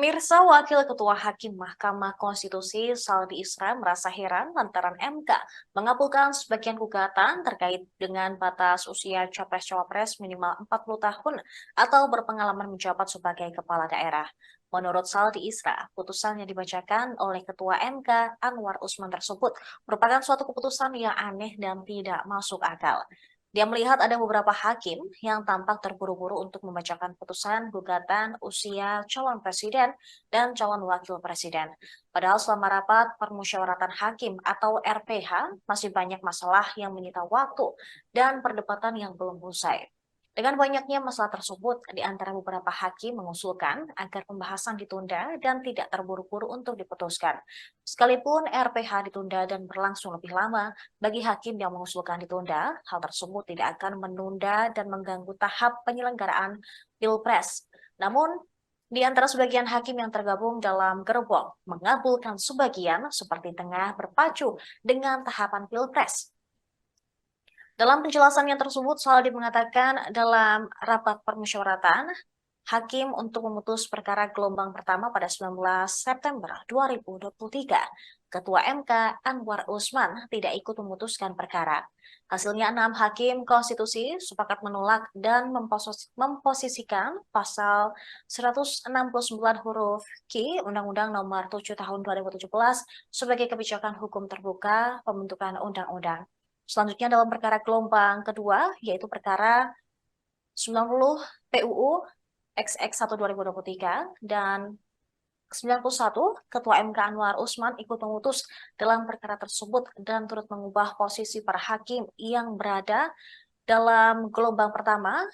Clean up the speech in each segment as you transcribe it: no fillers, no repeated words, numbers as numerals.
Pemirsa, Wakil Ketua Hakim Mahkamah Konstitusi Saldi Isra merasa heran lantaran MK mengabulkan sebagian gugatan terkait dengan batas usia capres-cawapres minimal 40 tahun atau berpengalaman menjabat sebagai kepala daerah. Menurut Saldi Isra, putusan yang dibacakan oleh Ketua MK Anwar Usman tersebut merupakan suatu keputusan yang aneh dan tidak masuk akal. Dia melihat ada beberapa hakim yang tampak terburu-buru untuk membacakan putusan gugatan usia calon presiden dan calon wakil presiden. Padahal selama rapat permusyawaratan hakim atau RPH masih banyak masalah yang menyita waktu dan perdebatan yang belum usai. Dengan banyaknya masalah tersebut, di antara beberapa hakim mengusulkan agar pembahasan ditunda dan tidak terburu-buru untuk diputuskan. Sekalipun RPH ditunda dan berlangsung lebih lama, bagi hakim yang mengusulkan ditunda, hal tersebut tidak akan menunda dan mengganggu tahap penyelenggaraan Pilpres. Namun, di antara sebagian hakim yang tergabung dalam gerbong mengabulkan sebagian seperti tengah berpacu dengan tahapan Pilpres. Dalam penjelasannya tersebut, Saldi mengatakan dalam rapat permusyawaratan hakim untuk memutus perkara gelombang pertama pada 19 September 2023, Ketua MK Anwar Usman tidak ikut memutuskan perkara. Hasilnya 6 hakim konstitusi sepakat menolak dan memposisikan pasal 169 huruf Q Undang-Undang Nomor 7 Tahun 2017 sebagai kebijakan hukum terbuka pembentukan undang-undang. Selanjutnya dalam perkara gelombang kedua, yaitu perkara 90 PUU XX1 2023 dan 91, Ketua MK Anwar Usman ikut memutus dalam perkara tersebut dan turut mengubah posisi para hakim yang berada dalam gelombang pertama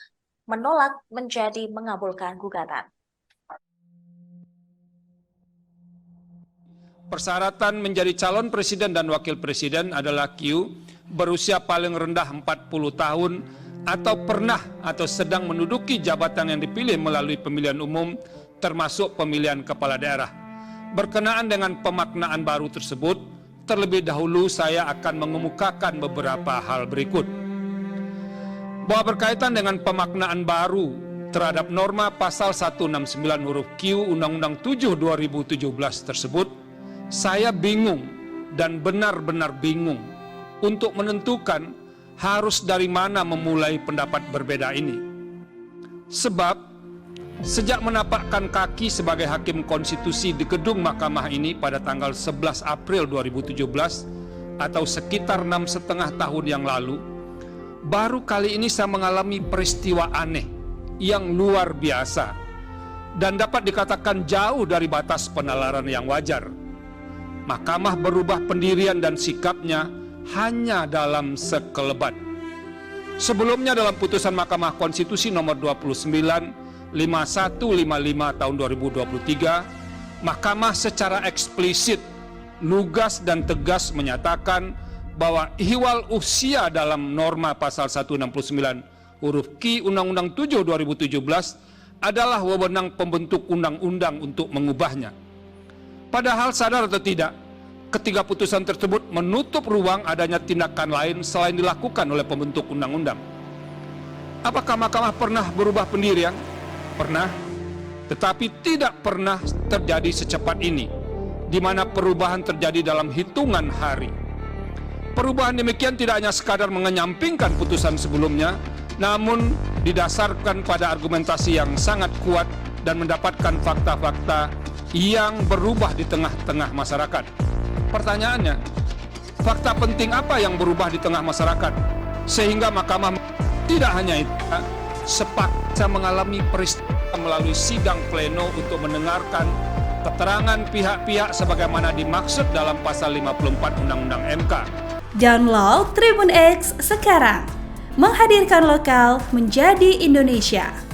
menolak menjadi mengabulkan gugatan. Persyaratan menjadi calon presiden dan wakil presiden adalah Q, berusia paling rendah 40 tahun atau pernah atau sedang menduduki jabatan yang dipilih melalui pemilihan umum termasuk pemilihan kepala daerah. Berkenaan dengan pemaknaan baru tersebut, terlebih dahulu saya akan mengemukakan beberapa hal berikut. Bahwa berkaitan dengan pemaknaan baru terhadap norma pasal 169 huruf Q Undang-Undang 7 2017 tersebut, saya bingung dan benar-benar bingung untuk menentukan harus dari mana memulai pendapat berbeda ini. Sebab, sejak menapakkan kaki sebagai hakim konstitusi di gedung mahkamah ini pada tanggal 11 April 2017 atau sekitar 6,5 tahun yang lalu, baru kali ini saya mengalami peristiwa aneh yang luar biasa dan dapat dikatakan jauh dari batas penalaran yang wajar. Mahkamah berubah pendirian dan sikapnya hanya dalam sekelebat. Sebelumnya dalam putusan Mahkamah Konstitusi nomor 29 5155 tahun 2023, Mahkamah secara eksplisit, lugas dan tegas menyatakan bahwa ihwal usia dalam norma pasal 169 huruf Q Undang-Undang 7 2017 adalah wewenang pembentuk undang-undang untuk mengubahnya. Padahal sadar atau tidak, ketiga putusan tersebut menutup ruang adanya tindakan lain selain dilakukan oleh pembentuk undang-undang. Apakah mahkamah pernah berubah pendirian? Pernah, tetapi tidak pernah terjadi secepat ini, di mana perubahan terjadi dalam hitungan hari. Perubahan demikian tidak hanya sekadar mengenyampingkan putusan sebelumnya, namun didasarkan pada argumentasi yang sangat kuat dan mendapatkan fakta-fakta yang berubah di tengah-tengah masyarakat. Pertanyaannya, fakta penting apa yang berubah di tengah masyarakat sehingga mahkamah tidak hanya itu sepakat mengalami peristiwa melalui sidang pleno untuk mendengarkan keterangan pihak-pihak sebagaimana dimaksud dalam pasal 54 Undang-Undang MK. Download Tribun X sekarang, menghadirkan lokal menjadi Indonesia.